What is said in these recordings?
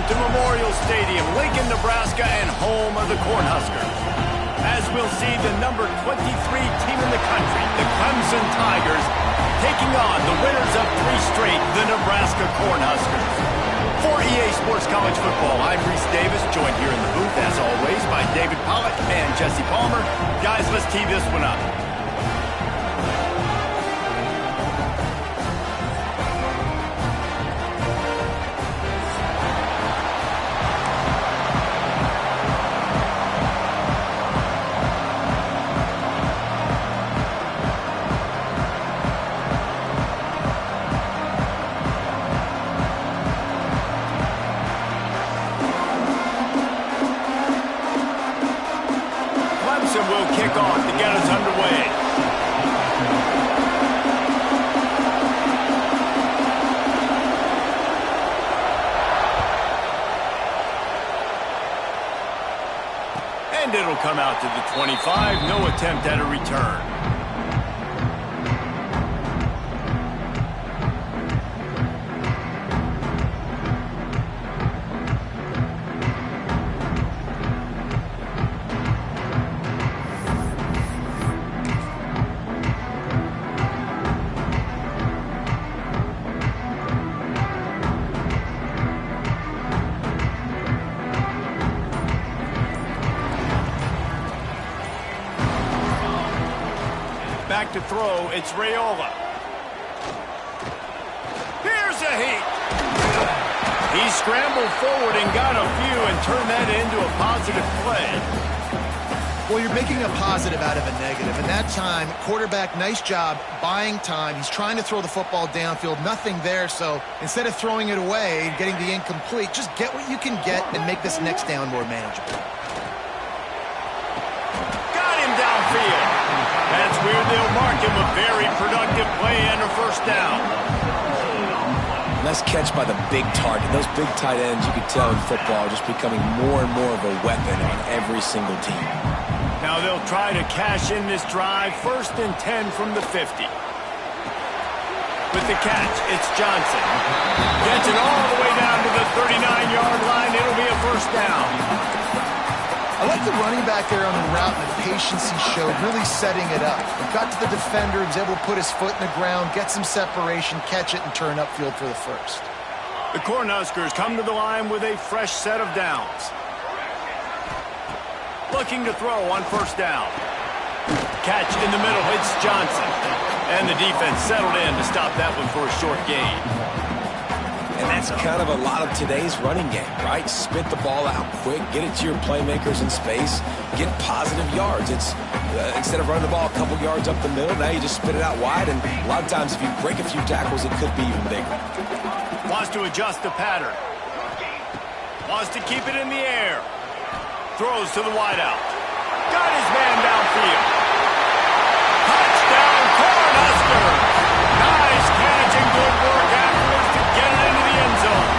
to Memorial Stadium, Lincoln, Nebraska, and home of the Cornhuskers. As we'll see the number 23 team in the country, the Clemson Tigers, taking on the winners of 3 straight, the Nebraska Cornhuskers. For EA Sports College Football, I'm Reese Davis, joined here in the booth, as always, by David Pollack and Jesse Palmer. Guys, let's tee this one up. Will kick off to get us underway. And it'll come out to the 25. No attempt at a return. Back to throw, it's Raiola. Here's a heat. He scrambled forward and got a few and turned that into a positive play. Well, you're making a positive out of a negative. And that time, quarterback, nice job buying time. He's trying to throw the football downfield. Nothing there, so instead of throwing it away and getting the incomplete, just get what you can get and make this next down more manageable. Got him downfield. That's weird. They'll mark him a very productive play and a first down. Nice catch by the big target. Those big tight ends, you could tell in football, just becoming more and more of a weapon on every single team. Now they'll try to cash in this drive. 1st and 10 from the 50. With the catch, it's Johnson. Gets it all the way down to the 39-yard line. It'll be a first down. I like the running back there on the route and the patience he showed, really setting it up. He got to the defender, he was able to put his foot in the ground, get some separation, catch it, and turn upfield for the first. The Cornhuskers come to the line with a fresh set of downs. Looking to throw on first down. Catch in the middle, it's Johnson. And the defense settled in to stop that one for a short gain. And that's kind of a lot of today's running game, right? Spit the ball out quick, get it to your playmakers in space, get positive yards. It's instead of running the ball a couple yards up the middle, now you just spit it out wide, and a lot of times if you break a few tackles, it could be even bigger. Wants to adjust the pattern. Wants to keep it in the air. Throws to the wideout. Got his man downfield. Touchdown, Cornhuskers! Nice catch and good work afterwards to get it into the end zone.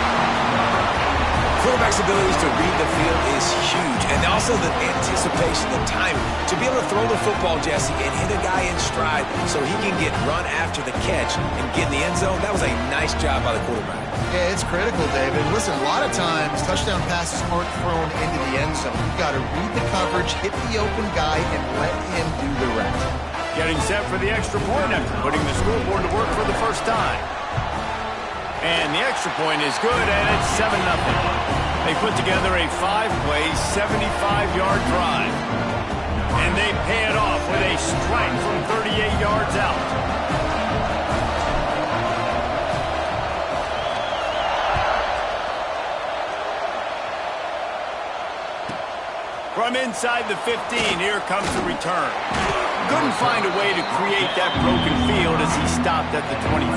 Quarterback's abilities to read the field is huge, and also the anticipation, the timing. To be able to throw the football, Jesse, and hit a guy in stride so he can get run after the catch and get in the end zone, that was a nice job by the quarterback. Yeah, it's critical, David. Listen, a lot of times touchdown passes aren't thrown into the end zone. You've got to read the coverage, hit the open guy, and let him do the rest. Getting set for the extra point after putting the scoreboard to work for the first time. And the extra point is good, and it's 7-0. They put together a 5-play, 75-yard drive. And they pay it off with a strike from 38 yards out. From inside the 15, here comes the return. Couldn't find a way to create that broken field as he stopped at the 25.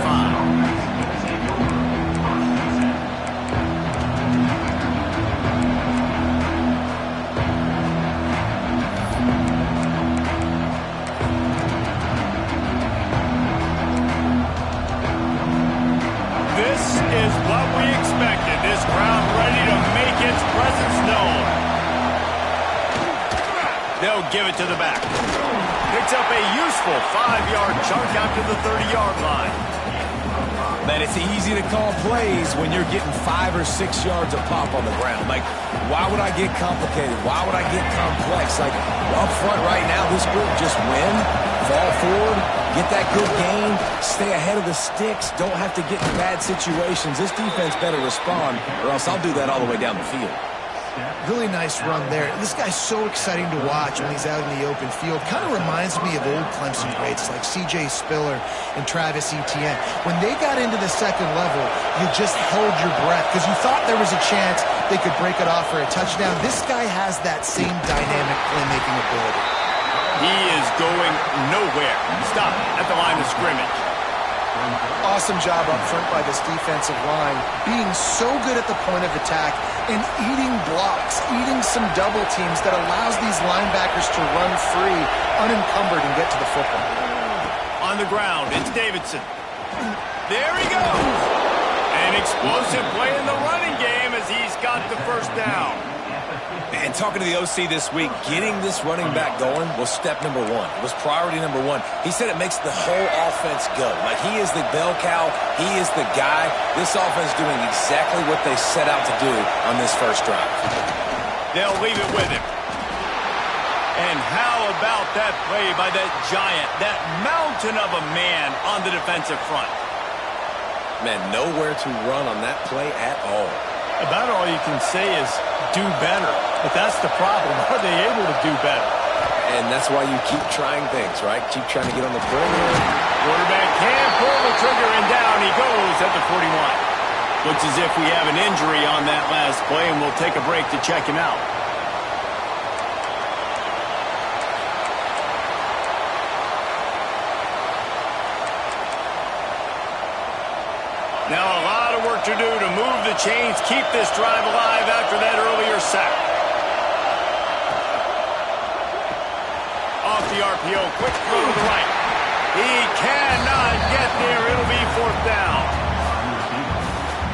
This is what we expected. This crowd ready to make its presence known. They'll give it to the back. Picks up a useful 5-yard chunk out to the 30-yard line. Man, it's easy to call plays when you're getting 5 or 6 yards of pop on the ground. Like, why would I get complicated? Why would I get complex? Like, up front right now, this group just win, fall forward, get that good gain, stay ahead of the sticks, don't have to get in bad situations. This defense better respond, or else I'll do that all the way down the field. Really nice run there. This guy's so exciting to watch when he's out in the open field. Kind of reminds me of old Clemson greats like C.J. Spiller and Travis Etienne. When they got into the second level, you just held your breath because you thought there was a chance they could break it off for a touchdown. This guy has that same dynamic playmaking ability. He is going nowhere. Stop at the line of scrimmage. Awesome job up front by this defensive line, being so good at the point of attack and eating blocks, eating some double teams that allows these linebackers to run free, unencumbered, and get to the football. On the ground, it's Davidson. There he goes. An explosive play in the running game as he's got the first down. And talking to the OC this week, getting this running back going was step number one. It was priority number one. He said it makes the whole offense go. Like, he is the bell cow. He is the guy. This offense doing exactly what they set out to do on this first drive. They'll leave it with him. And how about that play by that giant, that mountain of a man on the defensive front? Man, nowhere to run on that play at all. About all you can say is do better. But that's the problem. Are they able to do better? And that's why you keep trying things, right? Keep trying to get on the perimeter. Quarterback can't pull the trigger, and down he goes at the 41. Looks as if we have an injury on that last play, and we'll take a break to check him out. Now a lot of work to do to move the chains, keep this drive alive after that earlier sack. Off the RPO, quick throw to the right. He cannot get there. It'll be fourth down.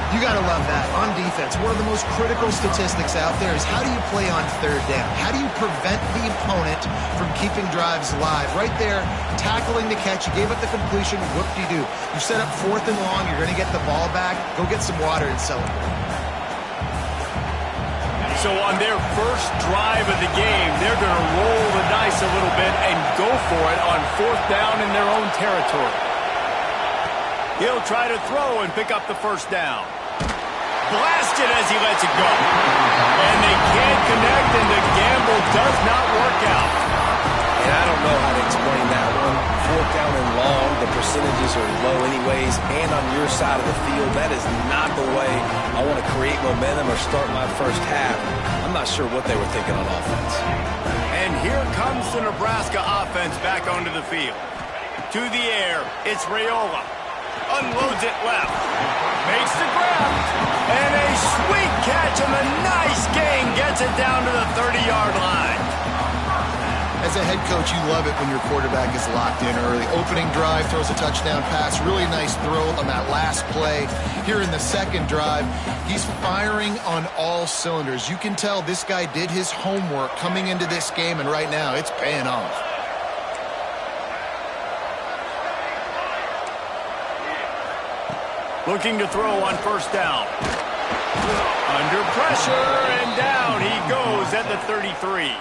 You got to love that. On defense, one of the most critical statistics out there is how do you play on third down? How do you prevent the opponent from keeping drives alive? Right there, tackling the catch. You gave up the completion. Whoop-de-doo. You set up fourth and long. You're going to get the ball back. Go get some water and celebrate. So on their first drive of the game, they're going to roll the dice a little bit and go for it on fourth down in their own territory. He'll try to throw and pick up the first down. Blasted as he lets it go. And they can't connect, and the gamble does not work out. And I don't know how to explain that one. Fourth down and long, the percentages are low anyways, and on your side of the field, that is not the way I want to create momentum or start my first half. I'm not sure what they were thinking on offense. And here comes the Nebraska offense back onto the field. To the air, it's Raiola. Unloads it left. Makes the grab. And a sweet catch and a nice gain gets it down to the 30-yard line. As a head coach, you love it when your quarterback is locked in early. Opening drive, throws a touchdown pass. Really nice throw on that last play. Here in the second drive, he's firing on all cylinders. You can tell this guy did his homework coming into this game, and right now it's paying off. Looking to throw on first down. Under pressure, and down he goes at the 33.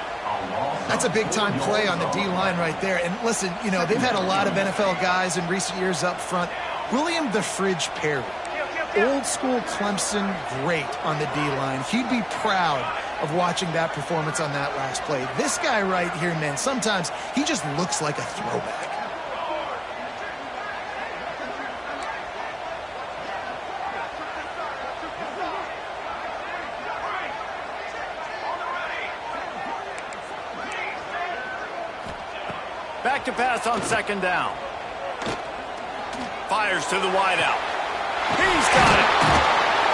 That's a big-time play on the D-line right there. And listen, you know, they've had a lot of NFL guys in recent years up front. William the Fridge Perry, old-school Clemson great on the D-line. He'd be proud of watching that performance on that last play. This guy right here, man, sometimes he just looks like a throwback. Back to pass on second down. Fires to the wideout. He's got it.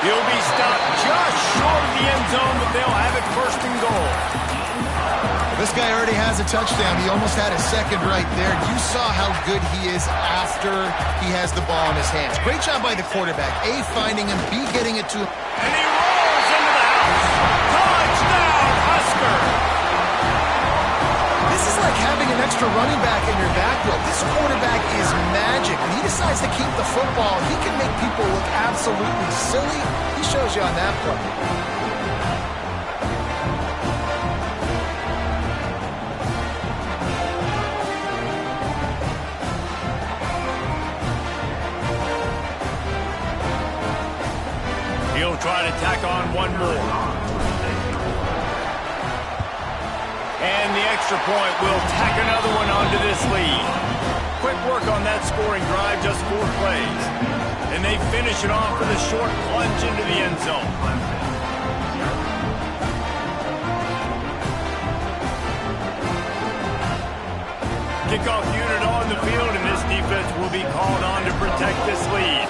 He'll be stopped just short of the end zone, but they'll have it first and goal. This guy already has a touchdown. He almost had a second right there. You saw how good he is after he has the ball in his hands. Great job by the quarterback. A, finding him. B, getting it to him. And he rolls into the house. Touchdown, Husker. This is like having an extra running back in your backfield. This quarterback is magic. When he decides to keep the football, he can make people look absolutely silly. He shows you on that play. He'll try to tack on one more. And the extra point will tack another one onto this lead. Quick work on that scoring drive, just 4 plays. And they finish it off with a short plunge into the end zone. Kickoff unit on the field, and this defense will be called on to protect this lead.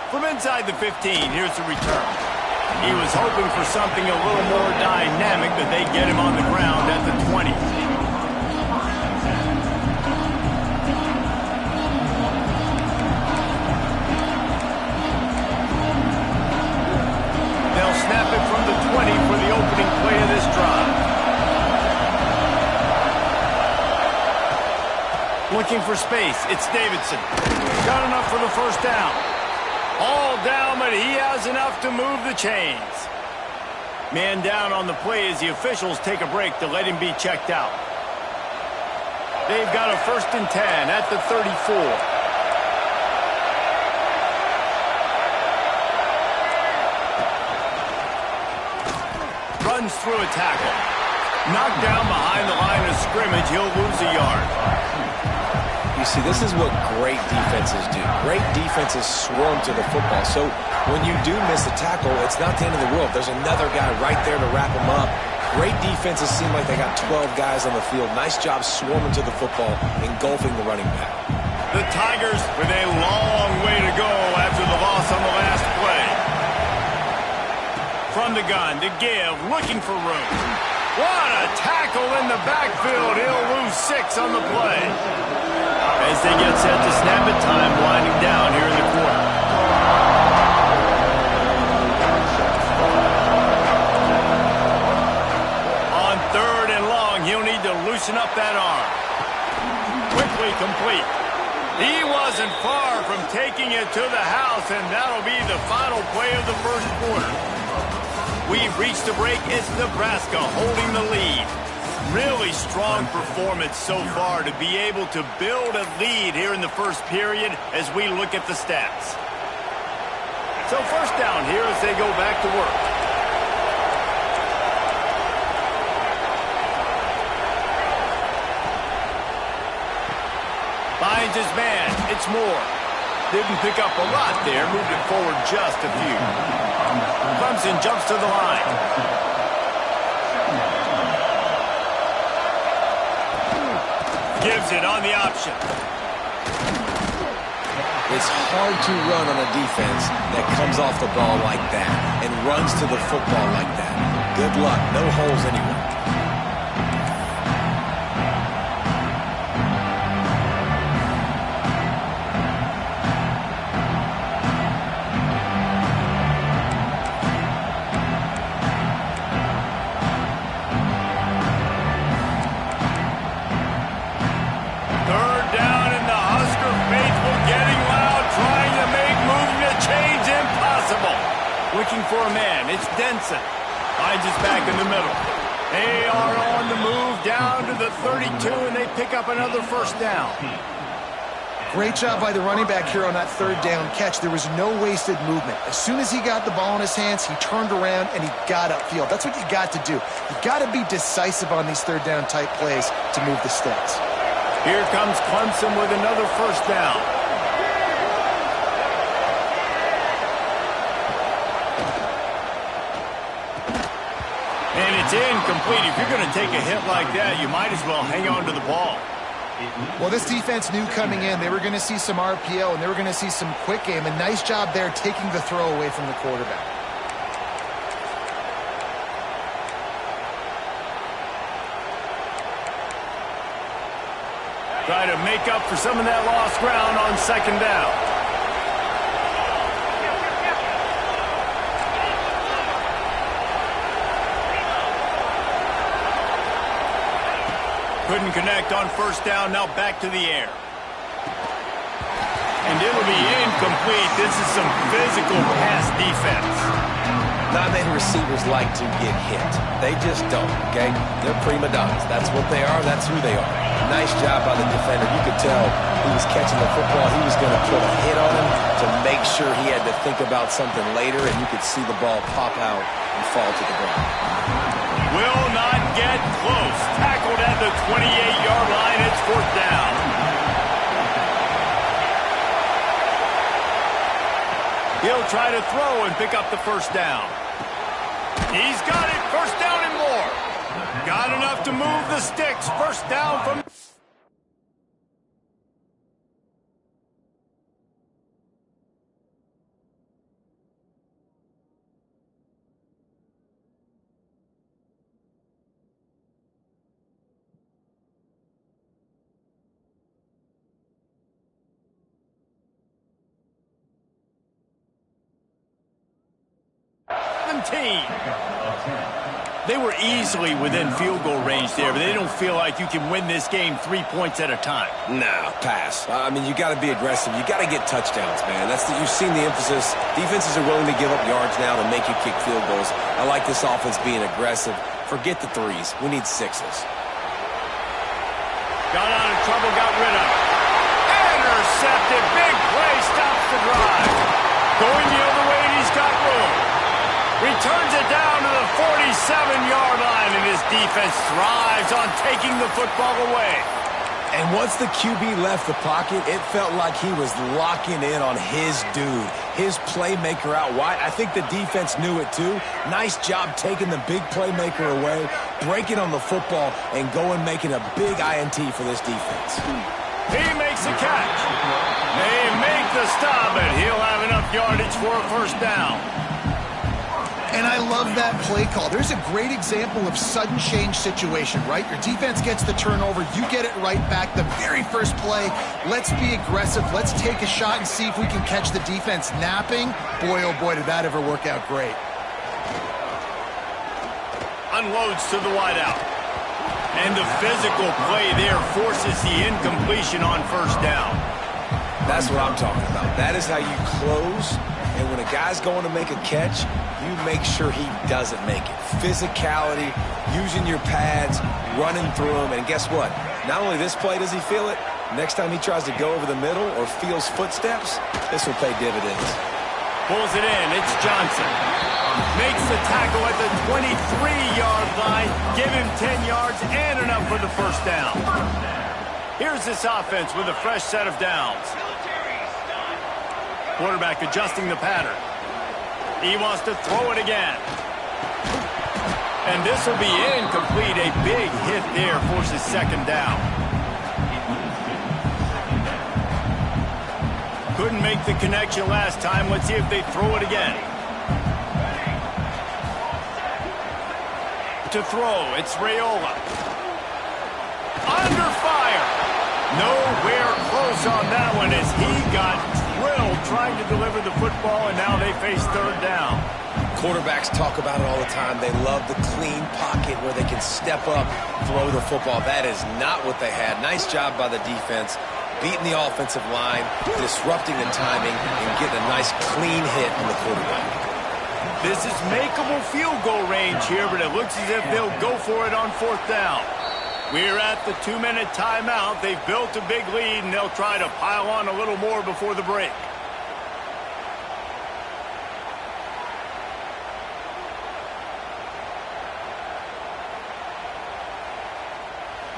From inside the 15, here's the return. He was hoping for something a little more dynamic, but they get him on the ground at the 20. They'll snap it from the 20 for the opening play of this drive. Looking for space, it's Davidson. Got enough for the first down. All down, but he has enough to move the chains. Man down on the play as the officials take a break to let him be checked out. They've got a 1st and 10 at the 34. Runs through a tackle. Knocked down behind the line of scrimmage, he'll lose a yard. You see, this is what great defenses do. Great defenses swarm to the football. So when you do miss a tackle, it's not the end of the world. There's another guy right there to wrap him up. Great defenses seem like they got 12 guys on the field. Nice job swarming to the football, engulfing the running back. The Tigers with a long way to go after the loss on the last play. From the gun to give, looking for room. What a tackle in the backfield. He'll lose 6 on the play. As they get set to snap it, time winding down here in the quarter. On 3rd and long, he'll need to loosen up that arm. Quickly complete. He wasn't far from taking it to the house, and that'll be the final play of the first quarter. We've reached the break. It's Nebraska holding the lead. Really strong performance so far to be able to build a lead here in the first period as we look at the stats. So first down here as they go back to work. Finds his man. It's Moore. Didn't pick up a lot there. Moved it forward just a few. Clemson jumps to the line. Gives it on the option. It's hard to run on a defense that comes off the ball like that and runs to the football like that. Good luck. No holes anywhere. Looking for a man. It's Denson. Finds his back in the middle. They are on the move down to the 32, and they pick up another first down. Great job by the running back here on that 3rd down catch. There was no wasted movement. As soon as he got the ball in his hands, he turned around and he got upfield. That's what you got to do. You got to be decisive on these 3rd down type plays to move the sticks. Here comes Clemson with another first down. And it's incomplete. If you're going to take a hit like that, you might as well hang on to the ball. Well, this defense knew coming in they were going to see some RPO and they were going to see some quick game. A nice job there taking the throw away from the quarterback. Try to make up for some of that lost ground on 2nd down. Couldn't connect on first down. Now back to the air. And it'll be incomplete. This is some physical pass defense. Not many receivers like to get hit. They just don't, okay? They're prima donnas. That's what they are. That's who they are. Nice job by the defender. You could tell he was catching the football. He was going to put a hit on him to make sure he had to think about something later, and you could see the ball pop out and fall to the ground. Will not get close. Tackled at the 28-yard line. It's fourth down. He'll try to throw and pick up the first down. He's got it. First down and more. Got enough to move the sticks. First down from... They were easily within field goal range there, but they don't feel like you can win this game 3 points at a time. Nah, pass. I mean, you got to be aggressive. You got to get touchdowns, man. You've seen the emphasis. Defenses are willing to give up yards now to make you kick field goals. I like this offense being aggressive. Forget the threes. We need sixes. Got out of trouble, got rid of it. Intercepted. Big play stops the drive. Going the other way, and he's got room. Returns it down to the 47-yard line, and his defense thrives on taking the football away. And once the QB left the pocket, it felt like he was locking in on his dude, his playmaker out wide. I think the defense knew it too. Nice job taking the big playmaker away, breaking on the football, and going making a big INT for this defense. He makes the catch. They make the stop, and he'll have enough yardage for a first down. And I love that play call. There's a great example of sudden change situation, right? Your defense gets the turnover. You get it right back. The very first play, let's be aggressive. Let's take a shot and see if we can catch the defense napping. Boy, oh boy, did that ever work out great. Unloads to the wideout. And the physical play there forces the incompletion on first down. That's what I'm talking about. That is how you close. And when a guy's going to make a catch, you make sure he doesn't make it. Physicality, using your pads, running through them. And guess what? Not only this play does he feel it, next time he tries to go over the middle or feels footsteps, this will pay dividends. Pulls it in. It's Johnson. Makes the tackle at the 23-yard line. Give him 10 yards and enough for the first down. Here's this offense with a fresh set of downs. Quarterback adjusting the pattern. He wants to throw it again. And this will be incomplete. A big hit there forces second down. Couldn't make the connection last time. Let's see if they throw it again. To throw, it's Raiola. Under fire. Nowhere close on that one as he got drilled trying to deliver the football, and now they face third down. Quarterbacks talk about it all the time. They love the clean pocket where they can step up, throw the football. That is not what they had. Nice job by the defense, beating the offensive line, disrupting the timing, and getting a nice clean hit on the quarterback. This is makeable field goal range here, but it looks as if they'll go for it on fourth down. We're at the 2-minute timeout. They've built a big lead, and they'll try to pile on a little more before the break.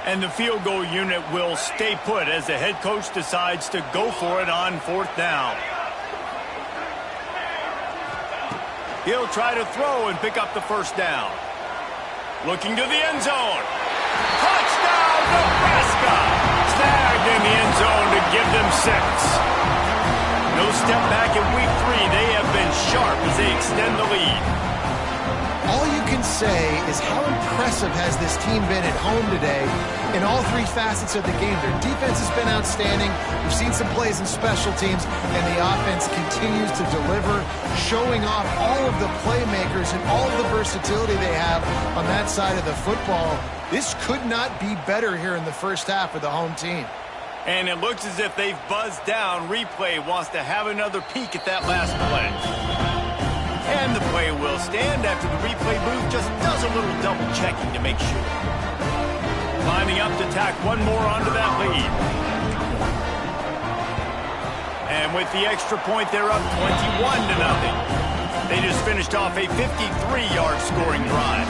And the field goal unit will stay put as the head coach decides to go for it on fourth down. He'll try to throw and pick up the first down. Looking to the end zone. Touchdown, Nebraska! Snagged in the end zone to give them 6. No step back in week 3. They have been sharp as they extend the lead. All you can say is how impressive has this team been at home today in all 3 facets of the game. Their defense has been outstanding. We've seen some plays in special teams, and the offense continues to deliver, showing off all of the playmakers and all of the versatility they have on that side of the football. This could not be better here in the first half for the home team. And it looks as if they've buzzed down. Replay wants to have another peek at that last play. And the play will stand after the replay booth just does a little double checking to make sure. Lining up to tack one more onto that lead. And with the extra point, they're up 21-0. They just finished off a 53-yard scoring drive.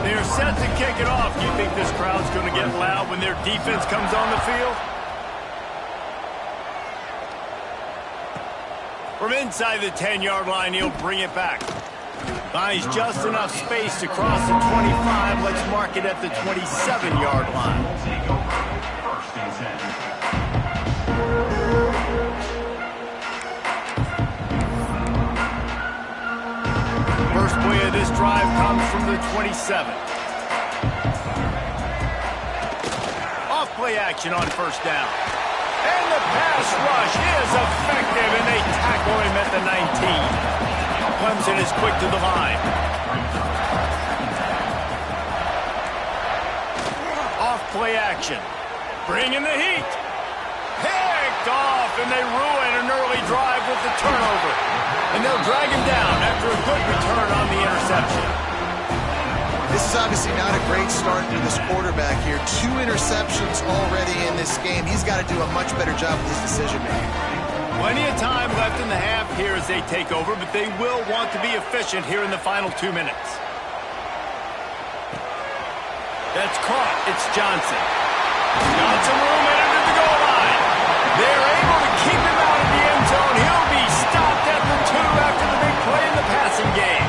They're set to kick it off. Do you think this crowd's going to get loud when their defense comes on the field? From inside the 10-yard line, he'll bring it back. Finds just enough space to cross the 25. Let's mark it at the 27-yard line. First play of this drive comes from the 27. Off play action on first down. And the pass rush is effective, and they tackle him at the 19. Clemson is quick to the line. Off play action. Bringing the heat. Picked off, and they ruin an early drive with the turnover. And they'll drag him down after a good return on the interception. This is obviously not a great start for this quarterback here. 2 interceptions already in this game. He's got to do a much better job with his decision-making. Plenty of time left in the half here as they take over, but they will want to be efficient here in the final 2 minutes. That's caught. It's Johnson. Johnson room into the goal line. They're able to keep him out of the end zone. He'll be stopped at the 2 after the big play in the passing game.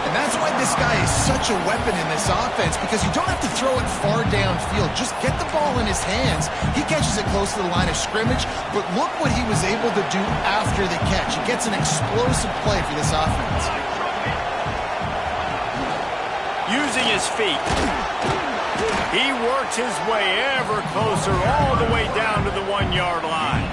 And that's why this guy is such a weapon in this offense, because you don't have to throw it far downfield. Just get the ball in his hands. He catches it close to the line of scrimmage, but look what he was able to do after the catch. He gets an explosive play for this offense. Using his feet, he works his way ever closer all the way down to the 1-yard line.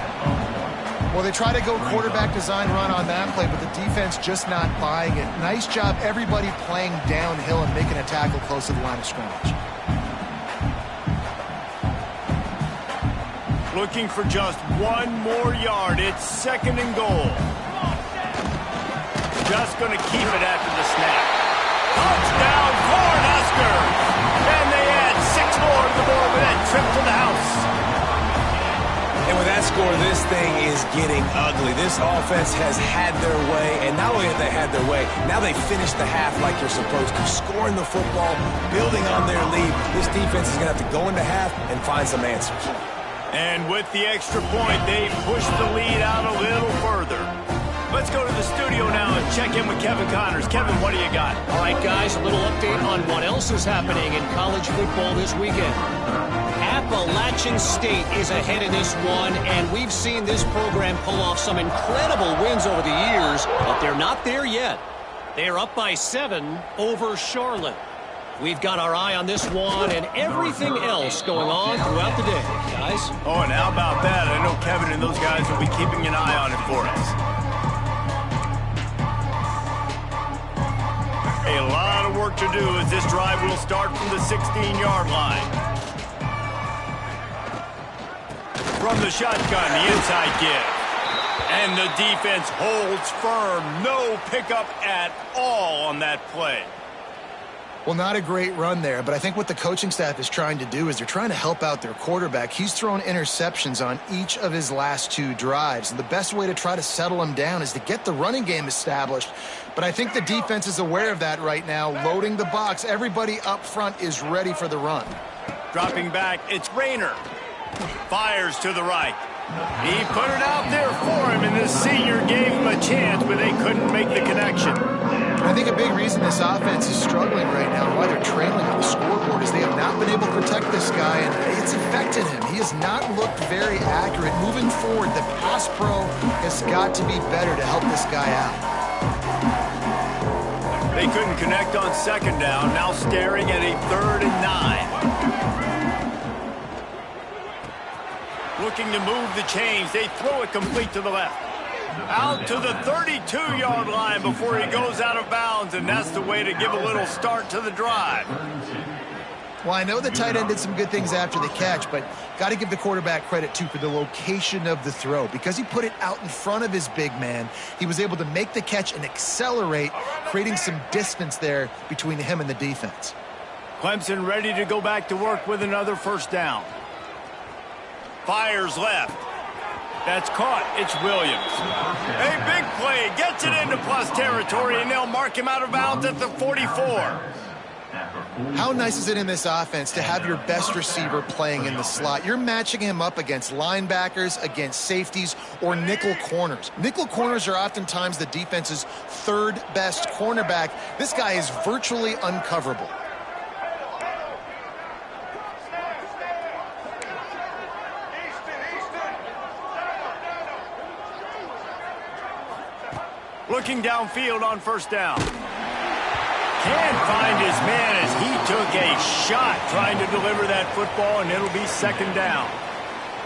Well, they try to go quarterback design run on that play, but the defense just not buying it. Nice job, everybody playing downhill and making a tackle close to the line of scrimmage. Looking for just 1 more yard. It's 2nd and goal. Just going to keep it after the snap. Touchdown, Cornhuskers! And they add 6 more to the board with that trip to the house. And with that score, this thing is getting ugly. This offense has had their way, and not only have they had their way, now they finish the half like they're supposed to, scoring the football, building on their lead. This defense is going to have to go into half and find some answers. And with the extra point, they push the lead out a little further. Let's go to the studio now and check in with Kevin Connors. Kevin, what do you got? All right, guys, a little update on what else is happening in college football this weekend. Appalachian State is ahead in this one, and we've seen this program pull off some incredible wins over the years, but they're not there yet. They're up by 7 over Charlotte. We've got our eye on this one and everything else going on throughout the day, guys. Oh, and how about that? I know Kevin and those guys will be keeping an eye on it for us. A lot of work to do as this drive will start from the 16-yard line. From the shotgun, the inside give. And the defense holds firm. No pickup at all on that play. Well, not a great run there, but I think what the coaching staff is trying to do is they're trying to help out their quarterback. He's thrown interceptions on each of his last 2 drives, and the best way to try to settle him down is to get the running game established. But I think the defense is aware of that right now, loading the box. Everybody up front is ready for the run. Dropping back, it's Rayner. Fires to the right. He put it out there for him, and the senior gave him a chance, but they couldn't make the connection. I think a big reason this offense is struggling right now, why they're trailing on the scoreboard, is they have not been able to protect this guy, and it's affected him. He has not looked very accurate. Moving forward, the pass pro has got to be better to help this guy out. They couldn't connect on 2nd down, now staring at a 3rd and 9. Looking to move the chains. They throw it complete to the left. Out to the 32-yard line before he goes out of bounds, and that's the way to give a little start to the drive. Well, I know the tight end did some good things after the catch, but got to give the quarterback credit, too, for the location of the throw. Because he put it out in front of his big man, he was able to make the catch and accelerate, creating some distance there between him and the defense. Clemson ready to go back to work with another first down. Fires left. That's caught. It's Williams. A big play. Gets it into plus territory, and they'll mark him out of bounds at the 44. How nice is it in this offense to have your best receiver playing in the slot? You're matching him up against linebackers, against safeties, or nickel corners. Nickel corners are oftentimes the defense's third best cornerback. This guy is virtually uncoverable. Looking downfield on first down. Can't find his man as he took a shot trying to deliver that football, and it'll be second down.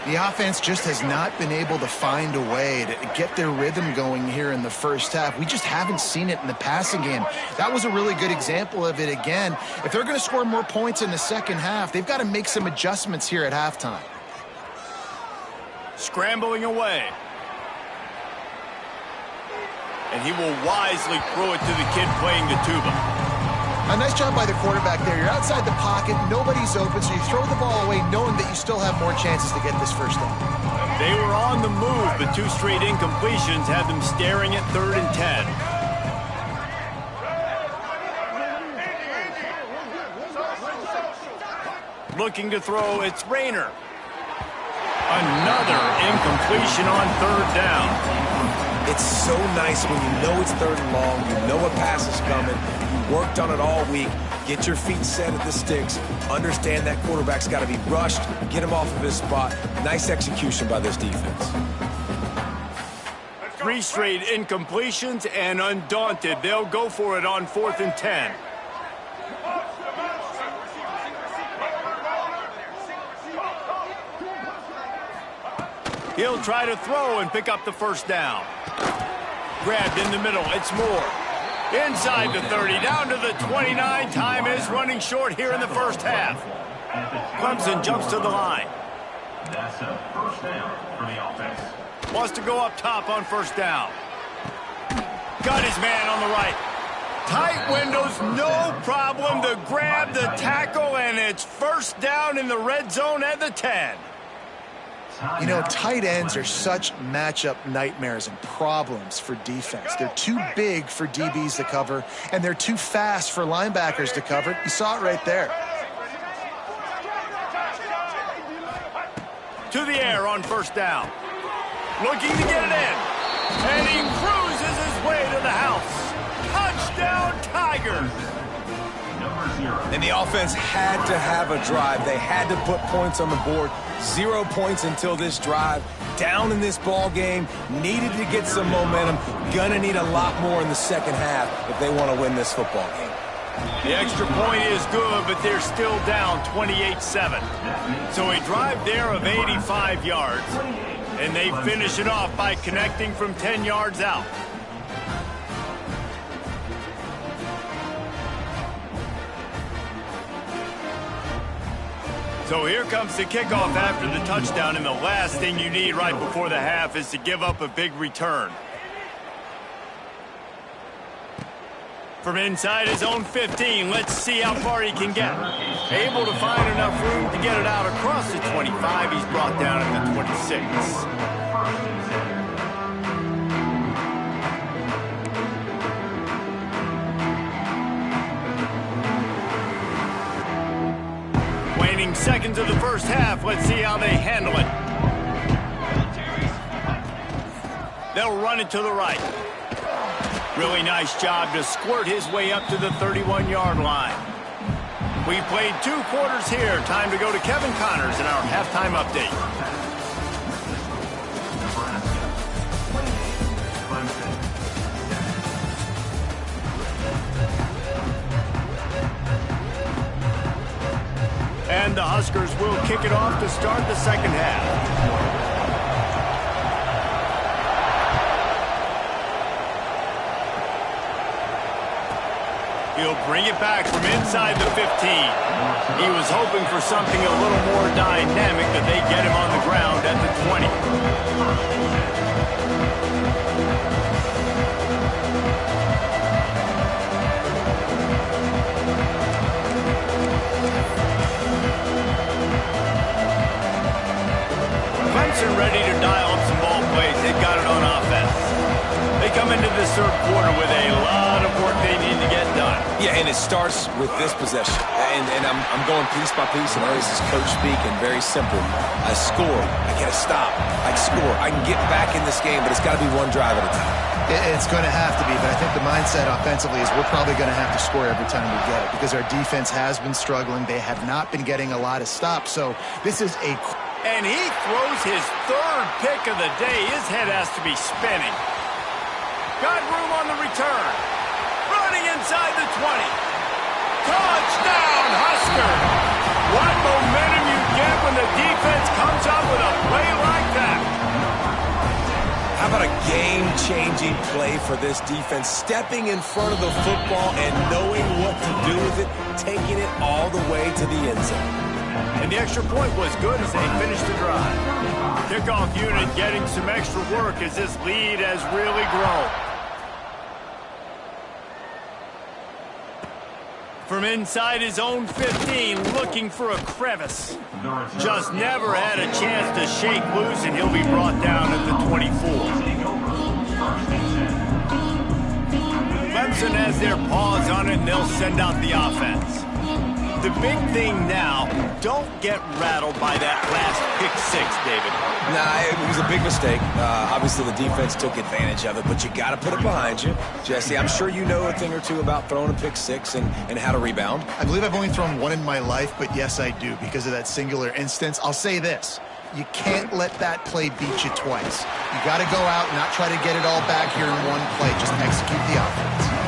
The offense just has not been able to find a way to get their rhythm going here in the first half. We just haven't seen it in the passing game. That was a really good example of it again. If they're going to score more points in the second half, they've got to make some adjustments here at halftime. Scrambling away. And he will wisely throw it to the kid playing the tuba. A nice job by the quarterback there. You're outside the pocket, nobody's open, so you throw the ball away knowing that you still have more chances to get this first down. They were on the move, but two straight incompletions had them staring at 3rd and 10. Looking to throw, it's Rayner. Another incompletion on 3rd down. It's so nice when you know it's 3rd and long, you know a pass is coming, you worked on it all week, get your feet set at the sticks, understand that quarterback's got to be rushed, get him off of his spot. Nice execution by this defense. 3 straight incompletions, and undaunted, they'll go for it on 4th and 10. He'll try to throw and pick up the first down. Grabbed in the middle. It's Moore. Inside the 30, down to the 29. Time is running short here in the first half. Clemson jumps to the line. That's a first down for the offense. Wants to go up top on first down. Got his man on the right. Tight windows, no problem to grab the tackle, and it's first down in the red zone at the 10. You know, tight ends are such matchup nightmares and problems for defense. They're too big for DBs to cover, and they're too fast for linebackers to cover. You saw it right there. To the air on first down. Looking to get it in. And he cruises his way to the house. Touchdown, Tigers. And the offense had to have a drive. They had to put points on the board. 0 points until this drive. Down in this ball game. Needed to get some momentum. Gonna need a lot more in the second half if they want to win this football game. The extra point is good, but they're still down 28-7. So a drive there of 85 yards. And they finish it off by connecting from 10 yards out. So here comes the kickoff after the touchdown, and the last thing you need right before the half is to give up a big return. From inside his own 15, let's see how far he can get. Able to find enough room to get it out across the 25. He's brought down at the 26. Waning seconds of the first half. Let's see how they handle it. They'll run it to the right. Really nice job to squirt his way up to the 31-yard line. We played 2 quarters here. Time to go to Kevin Connors in our halftime update. And the Huskers will kick it off to start the second half. He'll bring it back from inside the 15. He was hoping for something a little more dynamic, that they get him on the ground at the 20. Clemson ready to dial up some ball plays. They've got it on offense. They come into this third quarter with a lot of work they need to get done. Yeah, and it starts with this possession. And I'm going piece by piece, and this is coach speak, and very simple. I score. I get a stop. I score. I can get back in this game, but it's got to be one drive at a time. It's going to have to be, but I think the mindset offensively is we're probably going to have to score every time we get it because our defense has been struggling. They have not been getting a lot of stops, so this is a... And he throws his third pick of the day. His head has to be spinning. Got room on the return. Running inside the 20. Touchdown, Husker! What momentum you get when the defense comes up with a play like that. How about a game-changing play for this defense? Stepping in front of the football and knowing what to do with it, taking it all the way to the end zone. And the extra point was good as they finished the drive. Kickoff unit getting some extra work as this lead has really grown. From inside his own 15, looking for a crevice. Just never had a chance to shake loose, and he'll be brought down at the 24. Clemson has their paws on it, and they'll send out the offense. The big thing now, don't get rattled by that last pick six, David. Nah, it was a big mistake. Obviously, the defense took advantage of it, but you got to put it behind you. Jesse, I'm sure you know a thing or two about throwing a pick six and how to rebound. I believe I've only thrown one in my life, but yes, I do because of that singular instance. I'll say this. You can't let that play beat you twice. You got to go out and not try to get it all back here in one play. Just execute the offense.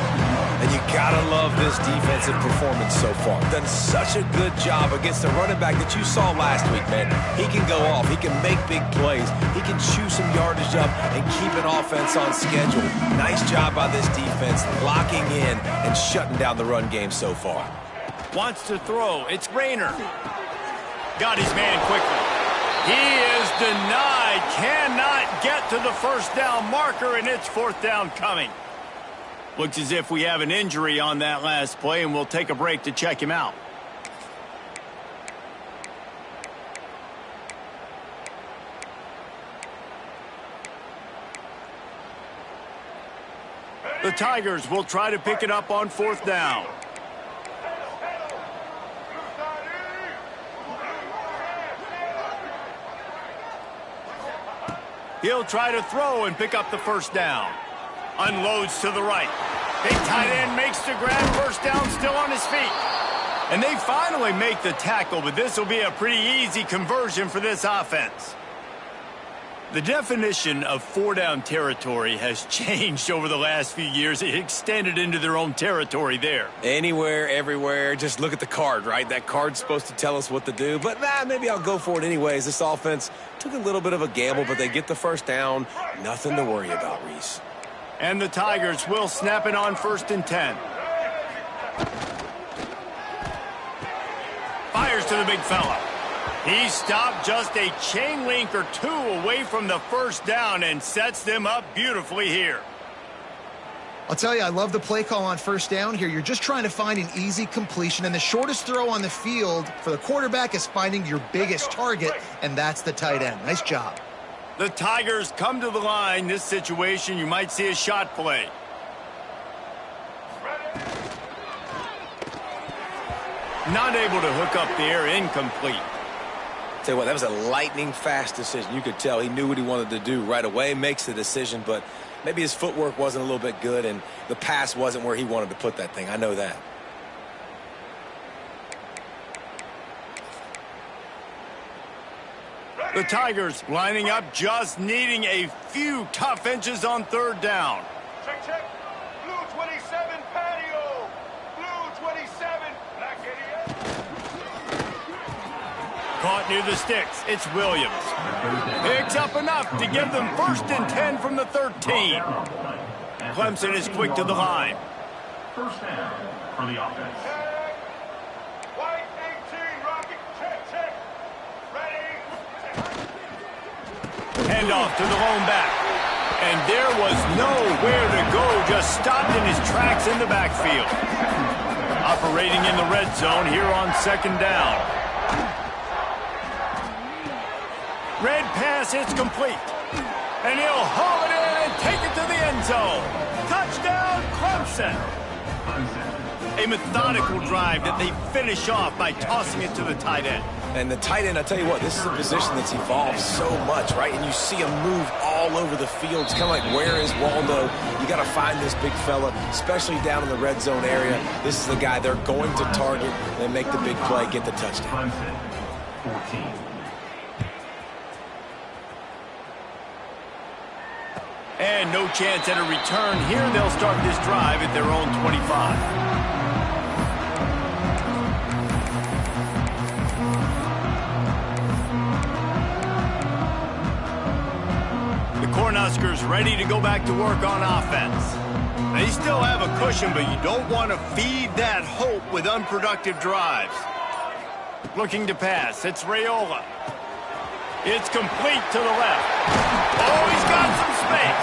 And you gotta love this defensive performance so far. Done such a good job against the running back that you saw last week, man. He can go off. He can make big plays. He can chew some yardage up and keep an offense on schedule. Nice job by this defense locking in and shutting down the run game so far. Wants to throw. It's Rayner. Got his man quickly. He is denied. Cannot get to the first down marker, and it's fourth down coming. Looks as if we have an injury on that last play, and we'll take a break to check him out. The Tigers will try to pick it up on fourth down. He'll try to throw and pick up the first down. Unloads to the right. Big tight end makes the grab, first down, still on his feet. And they finally make the tackle, but this will be a pretty easy conversion for this offense. The definition of four-down territory has changed over the last few years. It extended into their own territory there. Anywhere, everywhere, just look at the card, right? That card's supposed to tell us what to do, but maybe I'll go for it anyways. This offense took a little bit of a gamble, but they get the first down. Nothing to worry about, Reese. And the Tigers will snap it on 1st and 10. Fires to the big fella. He stopped just a chain link or two away from the first down and sets them up beautifully here. I'll tell you, I love the play call on first down here. You're just trying to find an easy completion, and the shortest throw on the field for the quarterback is finding your biggest target, and that's the tight end. Nice job. The Tigers come to the line. This situation, you might see a shot play. Not able to hook up there, incomplete. Tell you what, that was a lightning-fast decision. You could tell he knew what he wanted to do right away, makes the decision, but maybe his footwork wasn't a little bit good, and the pass wasn't where he wanted to put that thing. I know that. The Tigers lining up, just needing a few tough inches on third down. Check, check. Blue 27, patio. Blue 27, black idiot. Caught near the sticks. It's Williams. Picks up enough to give them 1st and 10 from the 13. Clemson is quick to the line. First down. for the offense. White 18, Rocky, check. Ready, Hand off to the lone back. And there was nowhere to go, just stopped in his tracks in the backfield. Operating in the red zone here on second down. Red pass, it's complete. And he'll haul it in and take it to the end zone. Touchdown, Clemson. A methodical drive that they finish off by tossing it to the tight end. And the tight end, I tell you what, this is a position that's evolved so much, right? And you see him move all over the field. It's kind of like, where is Waldo? You got to find this big fella, especially down in the red zone area. This is the guy they're going to target and make the big play, get the touchdown. Clemson, 14. And no chance at a return here. They'll start this drive at their own 25. Cornhuskers ready to go back to work on offense. They still have a cushion, but you don't want to feed that hope with unproductive drives. Looking to pass. It's Raiola. It's complete to the left. Oh, he's got some space.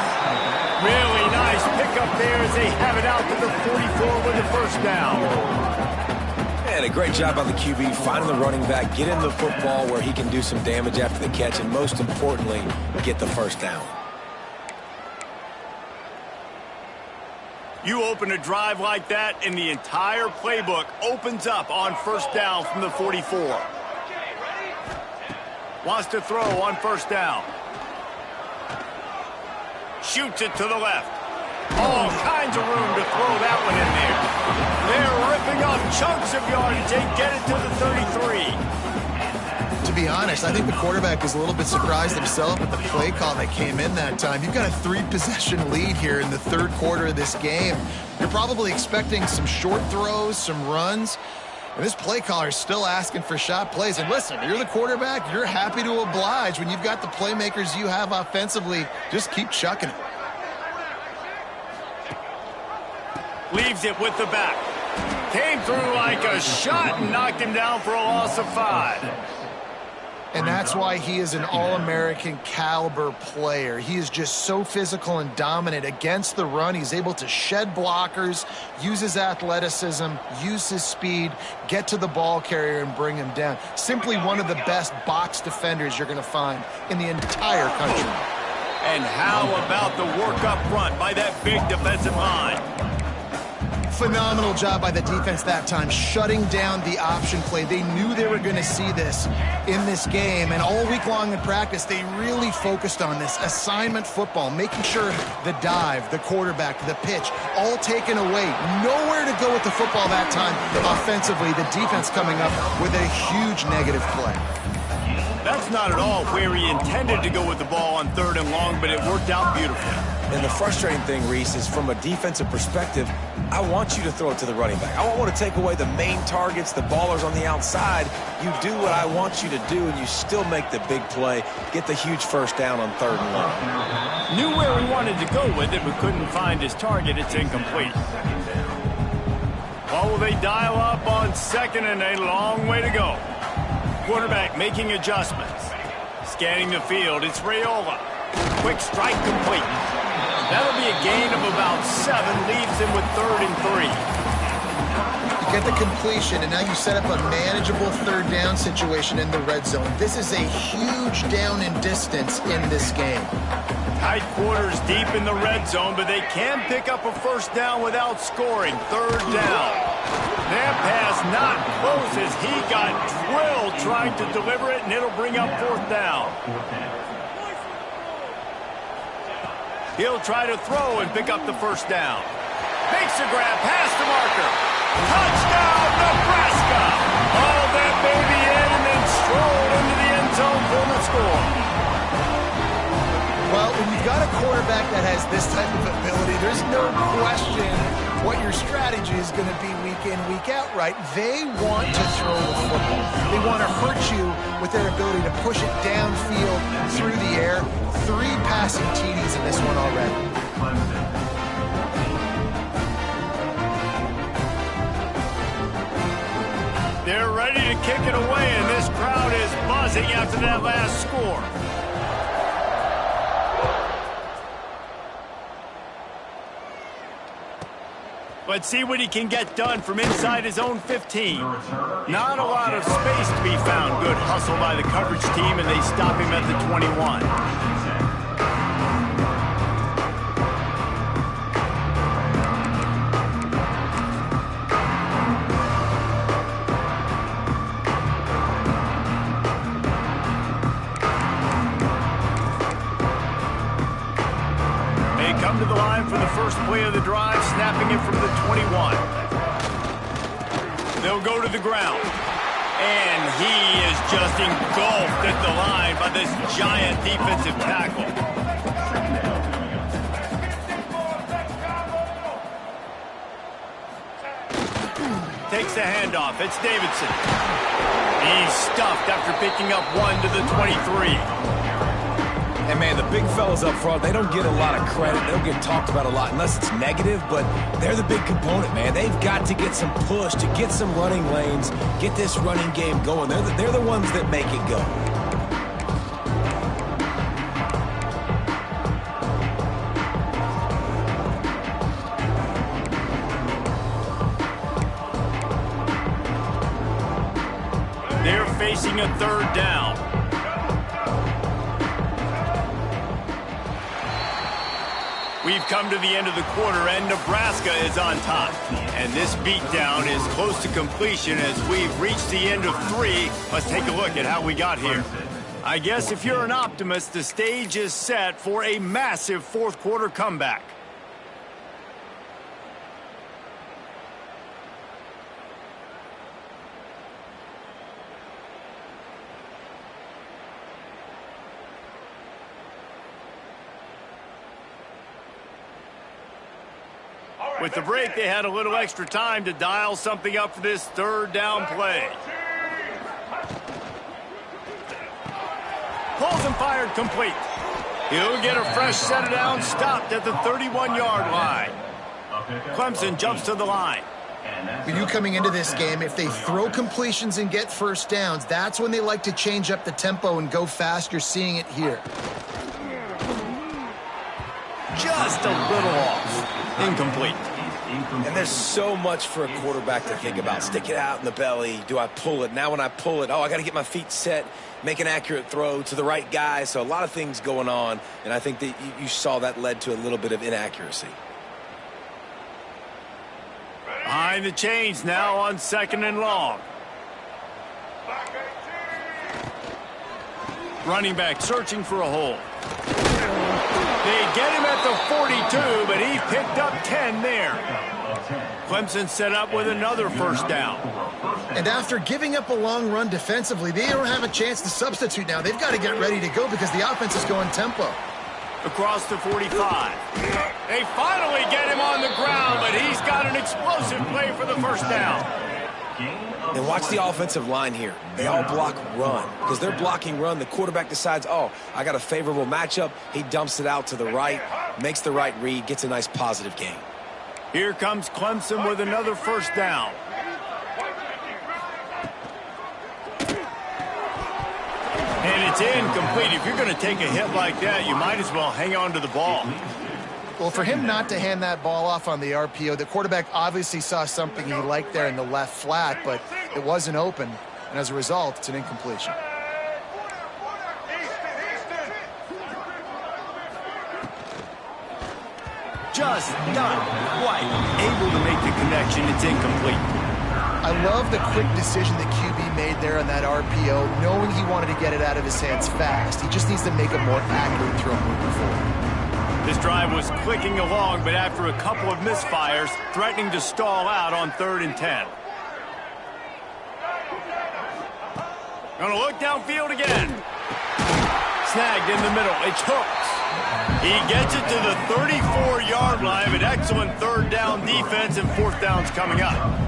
Really nice pickup there as they have it out to the 44 with the first down. And a great job by the QB finding the running back, getting the football where he can do some damage after the catch, and most importantly, get the first down. You open a drive like that, and the entire playbook opens up on first down from the 44. Wants to throw on first down. Shoots it to the left. All kinds of room to throw that one in there. They're ripping off chunks of yardage. They get it to the 33. To be honest, I think the quarterback is a little bit surprised himself with the play call that came in that time. You've got a 3-possession lead here in the third quarter of this game. You're probably expecting some short throws, some runs. And this play caller is still asking for shot plays. And listen, you're the quarterback. You're happy to oblige. When you've got the playmakers you have offensively, just keep chucking it. Leaves it with the back. Came through like a shot and knocked him down for a loss of 5. And that's why he is an All-American caliber player. He is just so physical and dominant against the run. He's able to shed blockers, use his athleticism, use his speed, get to the ball carrier and bring him down. Simply one of the best box defenders you're going to find in the entire country. And how about the work up front by that big defensive line? Phenomenal job by the defense that time, shutting down the option play. They knew they were going to see this in this game, and all week long in practice, they really focused on this assignment football, making sure the dive, the quarterback, the pitch, all taken away. Nowhere to go with the football that time. Offensively, the defense coming up with a huge negative play. That's not at all where he intended to go with the ball on 3rd and long, but it worked out beautifully. And the frustrating thing, Reese, is from a defensive perspective, I want you to throw it to the running back. I don't want to take away the main targets, the ballers on the outside. You do what I want you to do, and you still make the big play, get the huge first down on 3rd and long. Knew where he wanted to go with it, but couldn't find his target. It's incomplete. Well, will they dial up on 2nd and a long way to go? Quarterback making adjustments. Scanning the field, it's Raiola. Quick strike complete. That'll be a gain of about 7, leaves him with 3rd and 3. Get the completion, and now you set up a manageable 3rd down situation in the red zone. This is a huge down in distance in this game. Tight quarters deep in the red zone, but they can pick up a first down without scoring. 3rd down. That pass not close as he got drilled trying to deliver it, and it'll bring up 4th down. He'll try to throw and pick up the first down. Makes a grab past the marker. Touchdown, Nebraska! Hauled that baby in and then strolled into the end zone for the score. Well, when you've got a quarterback that has this type of ability, there's no question what your strategy is going to be week in, week out, right? They want to throw the football. They want to hurt you with their ability to push it downfield through the air. 3 passing TDs in this one already. ready to kick it away, and this crowd is buzzing after that last score. Let's see what he can get done from inside his own 15. Not a lot of space to be found. Good hustle by the coverage team, and they stop him at the 21. Come to the line for the first play of the drive, snapping it from the 21. They'll go to the ground. And he is just engulfed at the line by this giant defensive tackle. Takes the handoff. It's Davidson. He's stuffed after picking up 1 to the 23. And, man, the big fellas up front, they don't get a lot of credit. They don't get talked about a lot unless it's negative, but they're the big component, man. They've got to get some push, to get some running lanes, get this running game going. They're the ones that make it go. They're facing a third down. We've come to the end of the quarter, and Nebraska is on top. And this beatdown is close to completion as we've reached the end of 3. Let's take a look at how we got here. I guess if you're an optimist, the stage is set for a massive fourth quarter comeback. With the break, they had a little extra time to dial something up for this third down play. Pulls and fired complete. He'll get a fresh set of downs stopped at the 31-yard line. Clemson jumps to the line. We knew coming into this game, if they throw completions and get first downs, that's when they like to change up the tempo and go fast. You're seeing it here. Just a little off. Incomplete. And there's so much for a quarterback to think about. Stick it out in the belly. Do I pull it? Now when I pull it, I got to get my feet set, make an accurate throw to the right guy. So a lot of things going on, and I think that you saw that led to a little bit of inaccuracy. Behind the chains now on 2nd and long. Running back searching for a hole. They get him at the 42, but he picked up 10 there. Clemson set up with another first down. And after giving up a long run defensively, they don't have a chance to substitute now. They've got to get ready to go because the offense is going tempo. Across the 45. They finally get him on the ground, but he's got an explosive play for the first down. And watch the offensive line here. They all block run. Because they're blocking run, the quarterback decides, I got a favorable matchup. He dumps it out to the right, makes the right read, gets a nice positive gain. Here comes Clemson with another first down. And it's incomplete. If you're going to take a hit like that, you might as well hang on to the ball. Well, for him not to hand that ball off on the RPO, the quarterback obviously saw something he liked there in the left flat, but it wasn't open, and as a result, it's an incompletion. Just not quite able to make the connection. It's incomplete. I love the quick decision that QB made there on that RPO, knowing he wanted to get it out of his hands fast. He just needs to make a more accurate throw moving forward. This drive was clicking along, but after a couple of misfires, threatening to stall out on 3rd and 10. Gonna look downfield again. Snagged in the middle. It's hooked. He gets it to the 34-yard line. An excellent third down defense, and 4th down's coming up.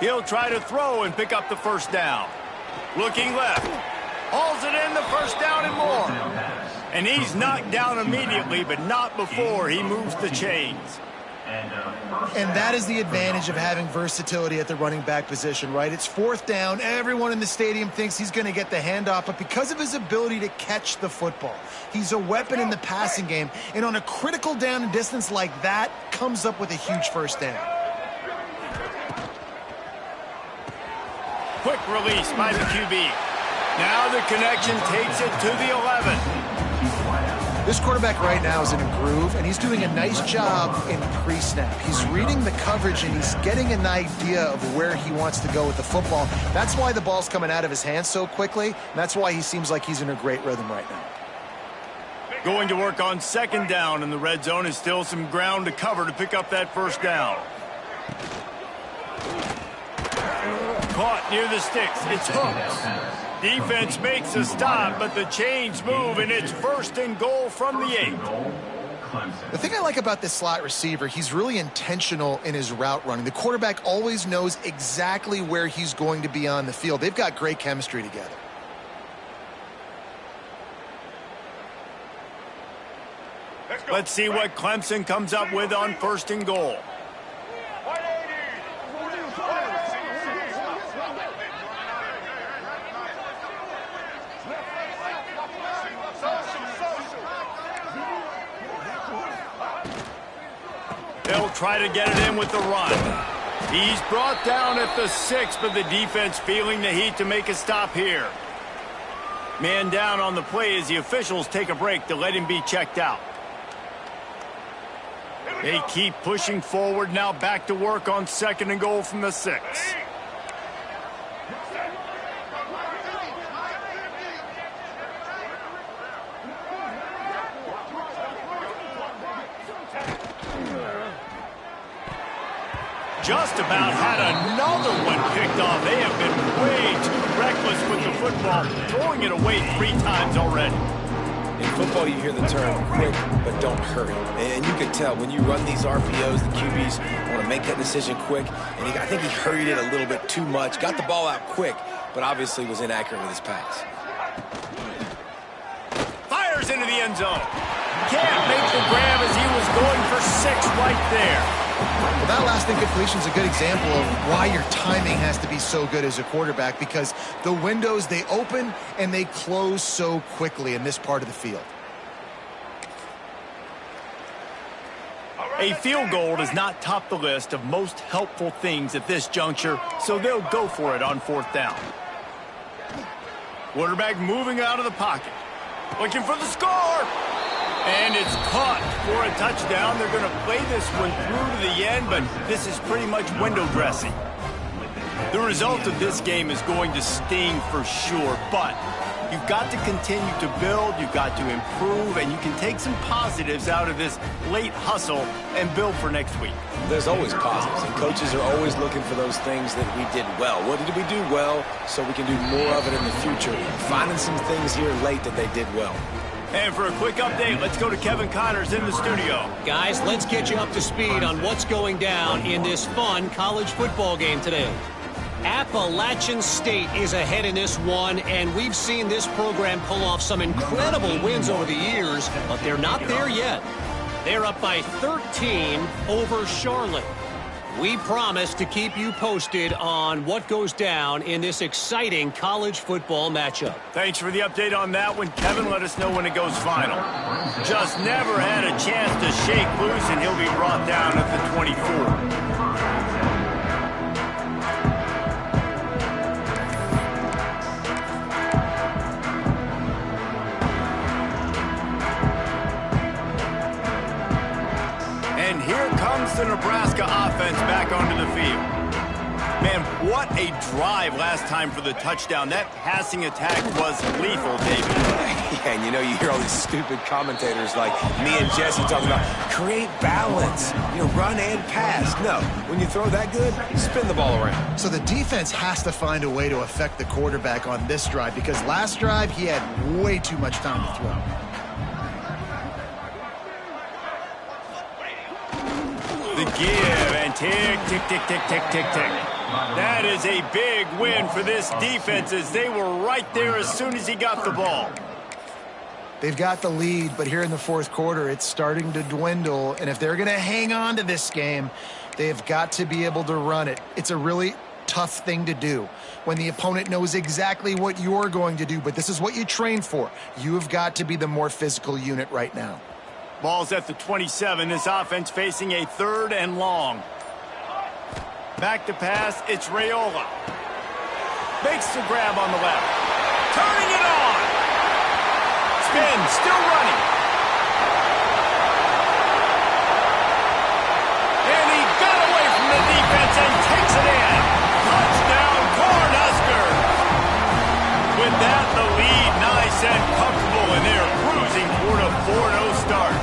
He'll try to throw and pick up the first down. Looking left. Hauls it in, the first down and more. And he's knocked down immediately, but not before he moves the chains. And that is the advantage of having versatility at the running back position, right? It's fourth down. Everyone in the stadium thinks he's going to get the handoff, but because of his ability to catch the football, he's a weapon in the passing game. And on a critical down and distance like that, comes up with a huge first down. Quick release by the QB. Now the connection takes it to the 11. This quarterback right now is in a groove, and he's doing a nice job in pre-snap. He's reading the coverage, and he's getting an idea of where he wants to go with the football. That's why the ball's coming out of his hands so quickly, and that's why he seems like he's in a great rhythm right now. Going to work on second down, and the red zone is still some ground to cover to pick up that first down. Caught near the sticks. It's Hooks. Defense makes a stop, but the chains move, and it's first and goal from the 8. The thing I like about this slot receiver, he's really intentional in his route running. The quarterback always knows exactly where he's going to be on the field. They've got great chemistry together. Let's see what Clemson comes up with on first and goal. They'll try to get it in with the run. He's brought down at the 6, but the defense feeling the heat to make a stop here. Man down on the play as the officials take a break to let him be checked out. They keep pushing forward, now back to work on second and goal from the 6. Just about had another one picked off. They have been way too reckless with the football, throwing it away 3 times already. In football, you hear the term quick, but don't hurry. And you can tell when you run these RPOs, the QBs want to make that decision quick. And I think he hurried it a little bit too much. Got the ball out quick, but obviously was inaccurate with his pass. Fires into the end zone. Can't make the grab as he was going for 6 right there. Well, that last incompletion is a good example of why your timing has to be so good as a quarterback, because the windows, they open and they close so quickly in this part of the field. A field goal does not top the list of most helpful things at this juncture, so they'll go for it on fourth down. Quarterback moving out of the pocket. Looking for the score. And it's caught for a touchdown. They're going to play this one through to the end, but this is pretty much window dressing. The result of this game is going to sting for sure, but you've got to continue to build, you've got to improve, and you can take some positives out of this late hustle and build for next week. There's always positives, and coaches are always looking for those things that we did well. What did we do well so we can do more of it in the future? Finding some things here late that they did well. And for a quick update, let's go to Kevin Connors in the studio. Guys, let's get you up to speed on what's going down in this fun college football game today. Appalachian State is ahead in this one, and we've seen this program pull off some incredible wins over the years, but they're not there yet. They're up by 13 over Charlotte. We promise to keep you posted on what goes down in this exciting college football matchup. Thanks for the update on that one, Kevin. Let us know when it goes final. Just never had a chance to shake loose, and he'll be brought down at the 24. And here comes the Nebraska offense back onto the field. Man, what a drive last time for the touchdown. That passing attack was lethal, David. Yeah, and you hear all these stupid commentators like me and Jesse talking about create balance, run and pass. No, when you throw that good, spin the ball around. So the defense has to find a way to affect the quarterback on this drive, because last drive he had way too much time to throw. The give and tick, tick, tick, tick, tick, tick, tick. That is a big win for this defense, as they were right there as soon as he got the ball. They've got the lead, but here in the fourth quarter, it's starting to dwindle. And if they're going to hang on to this game, they've got to be able to run it. It's a really tough thing to do when the opponent knows exactly what you're going to do, but this is what you train for. You have got to be the more physical unit right now. Ball's at the 27. This offense facing a 3rd and long. Back to pass, it's Raiola. Makes the grab on the left. Turning it on. Spin, still running. And he got away from the defense and takes it in. Touchdown, Cornhuskers. With that, the lead nice and comfortable, and they're cruising toward a 4-0 start.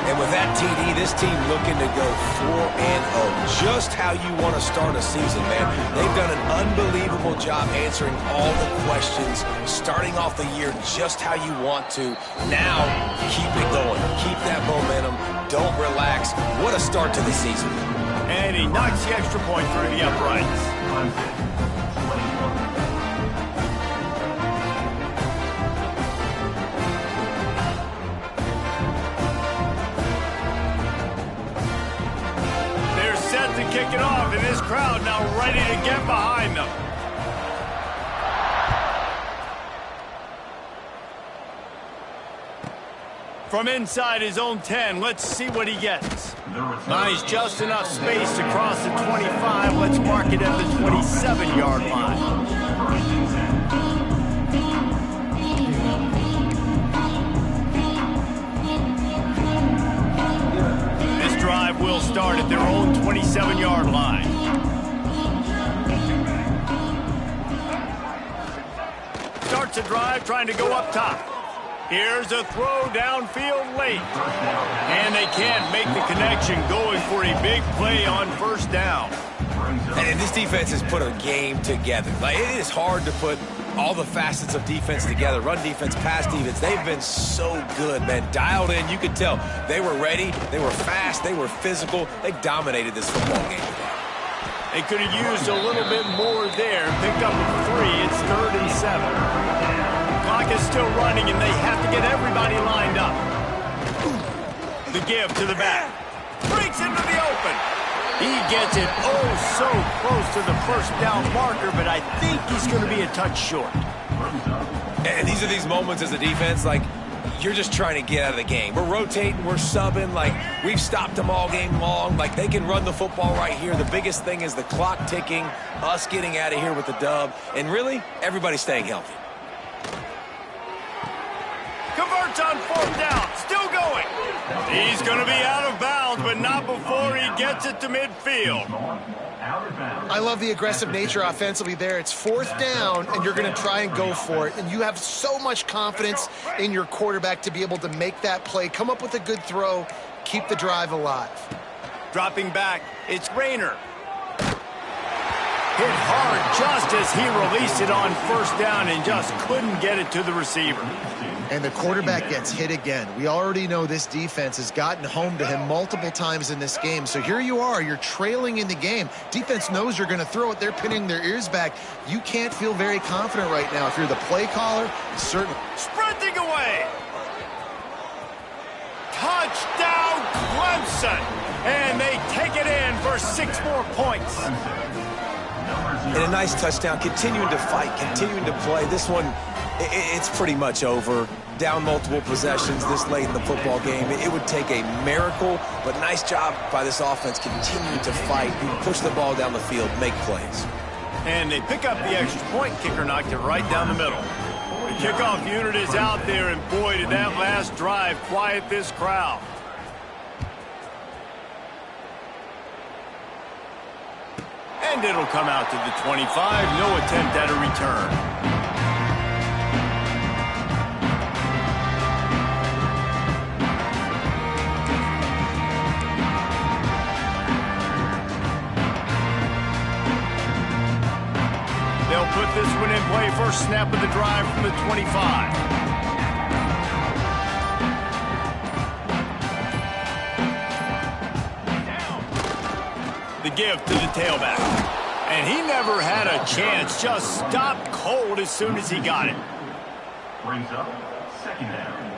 And with that TD, this team looking to go 4-0. Just how you want to start a season, man. They've done an unbelievable job answering all the questions, starting off the year just how you want to. Now, keep it going. Keep that momentum. Don't relax. What a start to the season. And he knocks the extra point through the uprights. To kick it off, and this crowd now ready to get behind them. From inside his own 10, let's see what he gets. Nice, just enough space to cross the 25. Let's mark it at the 27-yard line. Will start at their own 27-yard line. Starts a drive trying to go up top. Here's a throw downfield late. And they can't make the connection, going for a big play on first down. And this defense has put a game together. Like, it is hard to put all the facets of defense together. Run defense, pass defense. They've been so good, man. Dialed in. You could tell they were ready. They were fast. They were physical. They dominated this football game today. They could have used a little bit more there. Picked up 3. It's 3rd and 7. Clock is still running, and they have to get everybody lined up. The give to the back. Breaks into the open. He gets it so close to the first down marker, but I think he's going to be a touch short. And these are these moments as a defense, like, you're just trying to get out of the game. We're rotating, we're subbing, like, we've stopped them all game long. Like, they can run the football right here. The biggest thing is the clock ticking, us getting out of here with the dub, and really, everybody staying healthy. Converts on 4th down, still going. He's going to be out of bounds, but not before he gets it to midfield. I love the aggressive nature offensively there. It's 4th down, and you're going to try and go for it. And you have so much confidence in your quarterback to be able to make that play, come up with a good throw, keep the drive alive. Dropping back, it's Rayner. Hit hard just as he released it on first down and just couldn't get it to the receiver. And the quarterback gets hit again. We already know this defense has gotten home to him multiple times in this game. So here you are, you're trailing in the game. Defense knows you're going to throw it. They're pinning their ears back. You can't feel very confident right now. If you're the play caller, certainly. Sprinting away. Touchdown, Clemson. And they take it in for 6 more points. And a nice touchdown, continuing to fight, continuing to play. This one, it's pretty much over. Down multiple possessions this late in the football game. It would take a miracle, but nice job by this offense continuing to fight, push the ball down the field, make plays. And they pick up the extra point. Kicker knocked it right down the middle. The kickoff unit is out there, and boy, did that last drive quiet this crowd. And it'll come out to the 25. No attempt at a return. They'll put this one in play. First snap of the drive from the 25. The give to the tailback. And he never had a chance. Just stopped cold as soon as he got it. Brings up Second down.